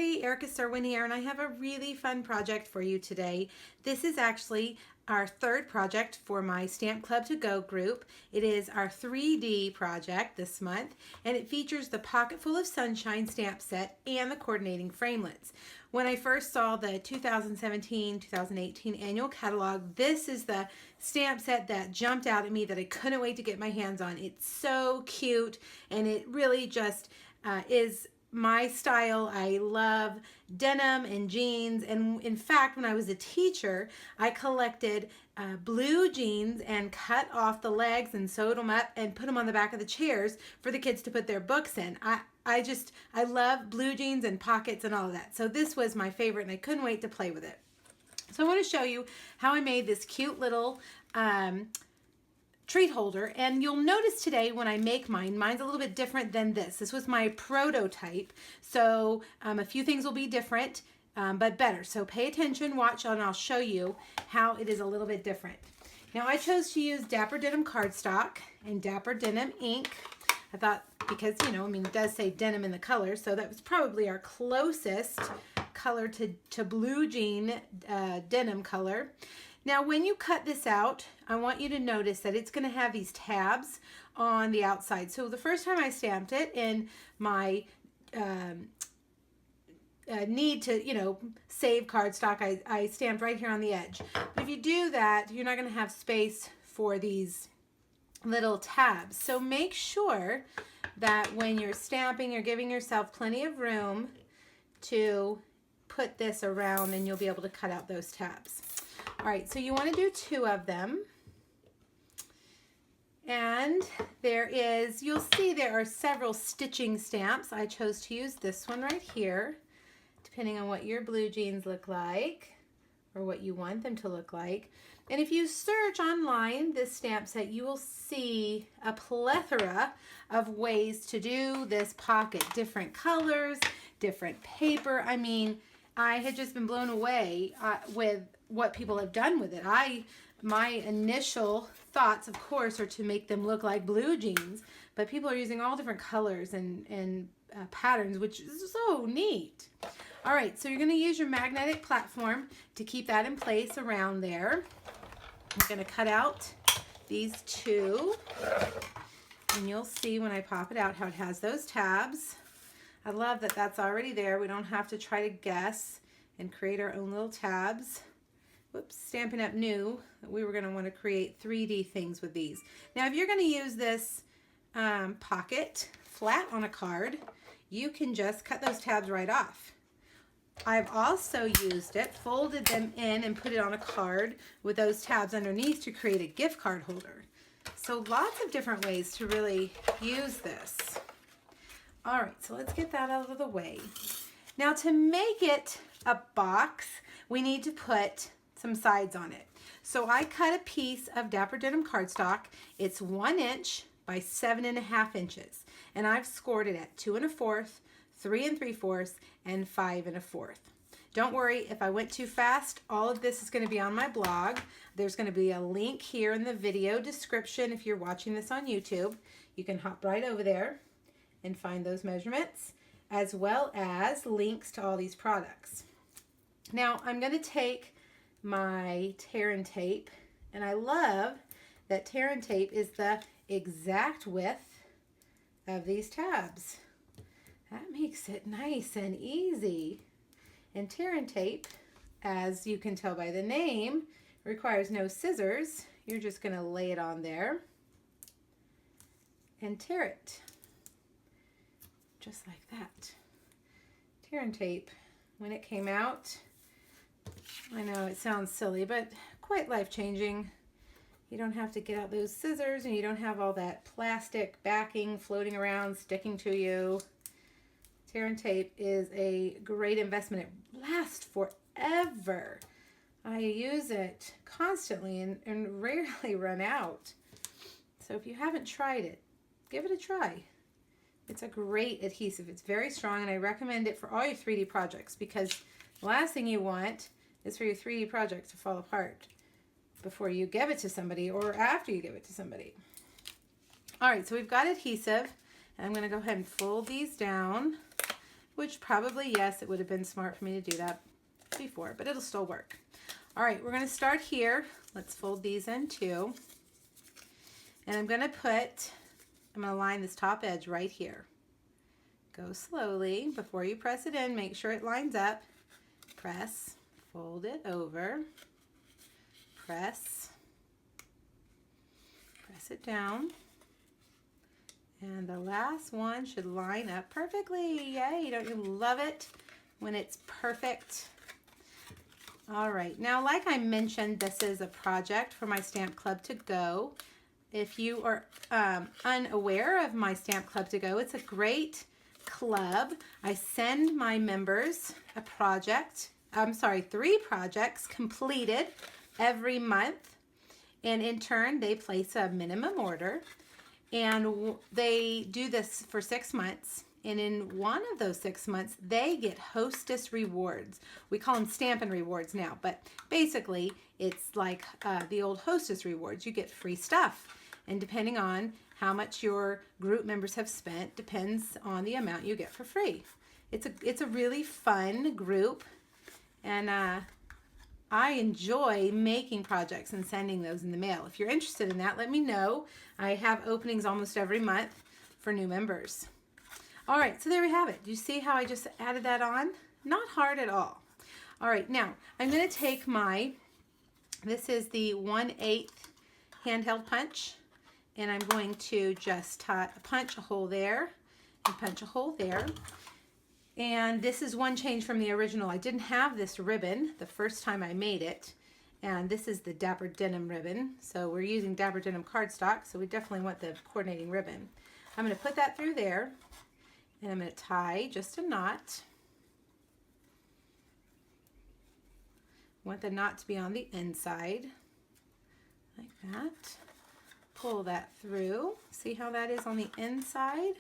everybody, Erica Serwin here, and I have a really fun project for you today. This is actually our third project for my Stamp Club to Go group. It is our 3D project this month, and it features the Pocketful of Sunshine stamp set and the coordinating framelits. When I first saw the 2017-2018 annual catalog, this is the stamp set that jumped out at me that I couldn't wait to get my hands on. It's so cute, and it really just is my style. I love denim and jeans, and in fact, when I was a teacher, I collected blue jeans and cut off the legs and sewed them up and put them on the back of the chairs for the kids to put their books in. I love blue jeans and pockets and all of that. So this was my favorite, and I couldn't wait to play with it. So I want to show you how I made this cute little treat holder, and you'll notice today when I make mine's a little bit different than this. This was my prototype, so a few things will be different, but better. So pay attention, watch, and I'll show you how it is a little bit different. Now I chose to use Dapper Denim cardstock and Dapper Denim ink. I thought, because, you know, I mean, it does say denim in the color, so that was probably our closest color to blue jean denim color. Now, when you cut this out, I want you to notice that it's going to have these tabs on the outside. So the first time I stamped it in my need to, you know, save cardstock, I stamped right here on the edge. But if you do that, you're not going to have space for these little tabs. So make sure that when you're stamping, you're giving yourself plenty of room to put this around, and you'll be able to cut out those tabs. All right, so you want to do 2 of them. And you'll see there are several stitching stamps. I chose to use this one right here, depending on what your blue jeans look like or what you want them to look like. And if you search online this stamp set, you will see a plethora of ways to do this pocket. Different colors, different paper. I mean, I had just been blown away with what people have done with it. My initial thoughts, of course, are to make them look like blue jeans, but people are using all different colors and patterns, which is so neat. All right, so you're going to use your magnetic platform to keep that in place around there. I'm going to cut out these 2, and you'll see when I pop it out how it has those tabs. I love that that's already there. We don't have to try to guess and create our own little tabs. Whoops, Stampin' Up! Knew that we were going to want to create 3D things with these. Now, if you're going to use this pocket flat on a card, you can just cut those tabs right off. I've also used it, folded them in, and put it on a card with those tabs underneath to create a gift card holder. So lots of different ways to really use this. All right, so let's get that out of the way. Now, to make it a box, we need to put some sides on it. So I cut a piece of Dapper Denim cardstock. It's 1 inch by 7.5 inches, and I've scored it at 2 1/4, 3 3/4, and 5 1/4. Don't worry if I went too fast. All of this is going to be on my blog. There's going to be a link here in the video description. If you're watching this on YouTube, you can hop right over there and find those measurements, as well as links to all these products. Now I'm going to take my tear and tape, and I love that tear and tape is the exact width of these tabs. That makes it nice and easy. And tear and tape, as you can tell by the name, requires no scissors. You're just going to lay it on there and tear it. Just like that. Tear and tape, when it came out, I know it sounds silly, but quite life-changing. You don't have to get out those scissors, and you don't have all that plastic backing floating around sticking to you. Tear and tape is a great investment. It lasts forever. I use it constantly and rarely run out. So if you haven't tried it, give it a try. It's a great adhesive. It's very strong, and I recommend it for all your 3D projects, because the last thing you want is for your 3D project to fall apart before you give it to somebody or after you give it to somebody. All right, so we've got adhesive, and I'm going to go ahead and fold these down which probably, yes, it would have been smart for me to do that before, but it'll still work. All right, we're going to start here. Let's fold these in too. And I'm going to line this top edge right here. Go slowly. Before you press it in, make sure it lines up. Press, fold it over, press it down. And the last one should line up perfectly. Yay, don't you love it when it's perfect? All right, now like I mentioned, this is a project for my Stamp Club to Go. If you are unaware of my Stamp Club to Go, it's a great club. I send my members a project, 3 projects completed every month, and in turn they place a minimum order, and they do this for 6 months. And in one of those 6 months, they get hostess rewards. We call them Stampin' Rewards now, but basically it's like the old hostess rewards. You get free stuff, and depending on how much your group members have spent depends on the amount you get for free. It's a really fun group, and I enjoy making projects and sending those in the mail. If you're interested in that, let me know. I have openings almost every month for new members. All right, so there we have it. Do you see how I just added that on? Not hard at all. All right, now I'm going to take this is the 1/8 handheld punch, and I'm going to just punch a hole there and punch a hole there. And this is one change from the original. I didn't have this ribbon the first time I made it, and this is the Dapper Denim ribbon. So we're using Dapper Denim cardstock, so we definitely want the coordinating ribbon. I'm going to put that through there, and I'm going to tie just a knot. Want the knot to be on the inside, like that. Pull that through. See how that is on the inside?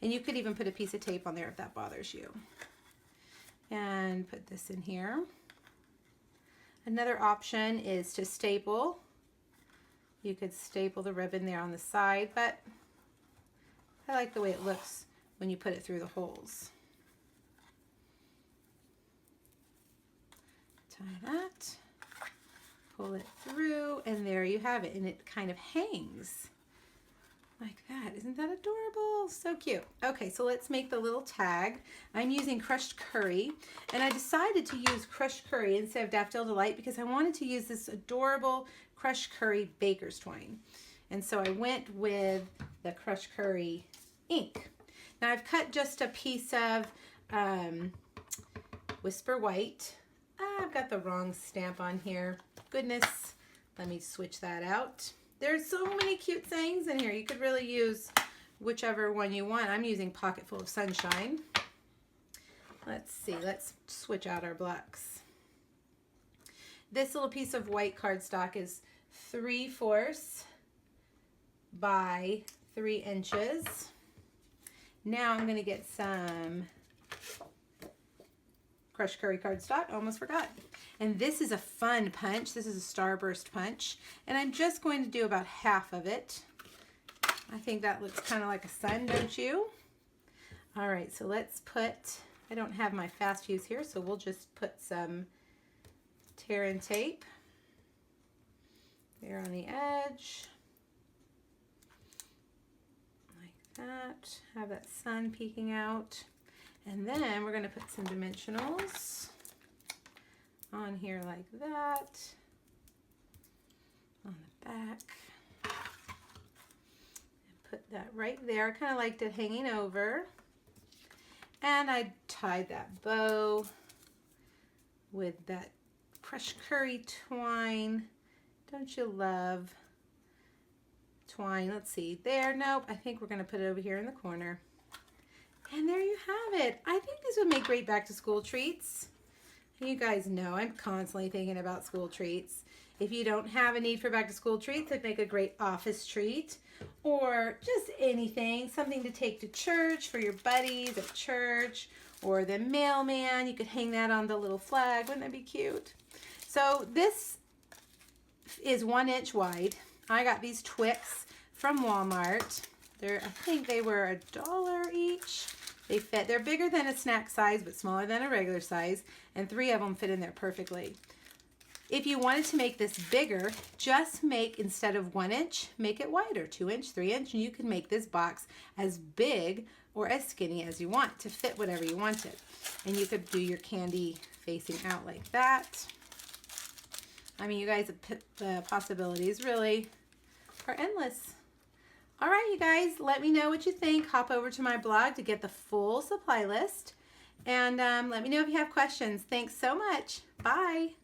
And you could even put a piece of tape on there if that bothers you. And put this in here. Another option is to staple. You could staple the ribbon there on the side, but I like the way it looks when you put it through the holes. Tie that. Pull it through, and there you have it, and it kind of hangs like that. Isn't that adorable? So cute. Okay, so let's make the little tag. I'm using crushed curry, and I decided to use crushed curry instead of Daffodil Delight because I wanted to use this adorable crushed curry baker's twine, and so I went with the crushed curry ink. Now I've cut just a piece of Whisper White. I've got the wrong stamp on here. Goodness, let me switch that out. There's so many cute sayings in here. You could really use whichever one you want. I'm using Pocketful of Sunshine. Let's see, let's switch out our blacks. This little piece of white cardstock is 3/4 by 3 inches. Now I'm going to get some crushed curry cardstock. Almost forgot. And this is a fun punch. This is a starburst punch. And I'm just going to do about half of it. I think that looks kind of like a sun, don't you? All right, so let's put, I don't have my fast fuse here, so we'll just put some tear and tape there on the edge. Like that. Have that sun peeking out. And then we're going to put some dimensionals on here like that, on the back, and put that right there. I kind of liked it hanging over, and I tied that bow with that crushed curry twine. Don't you love twine? Let's see, there, nope, I think we're going to put it over here in the corner. And there you have it. I think these would make great back to school treats. You guys know I'm constantly thinking about school treats. If you don't have a need for back to school treats, they'd make a great office treat, or just anything, something to take to church for your buddies at church, or the mailman. You could hang that on the little flag. Wouldn't that be cute? So this is 1 inch wide. I got these Twix from Walmart. I think they were $1 each. They fit. They're bigger than a snack size, but smaller than a regular size, and 3 of them fit in there perfectly. If you wanted to make this bigger, just make, instead of 1 inch, make it wider, 2 inch, 3 inch, and you can make this box as big or as skinny as you want to fit whatever you wanted. And you could do your candy facing out like that. I mean, you guys, the possibilities really are endless. All right, you guys, let me know what you think. Hop over to my blog to get the full supply list. And let me know if you have questions. Thanks so much. Bye.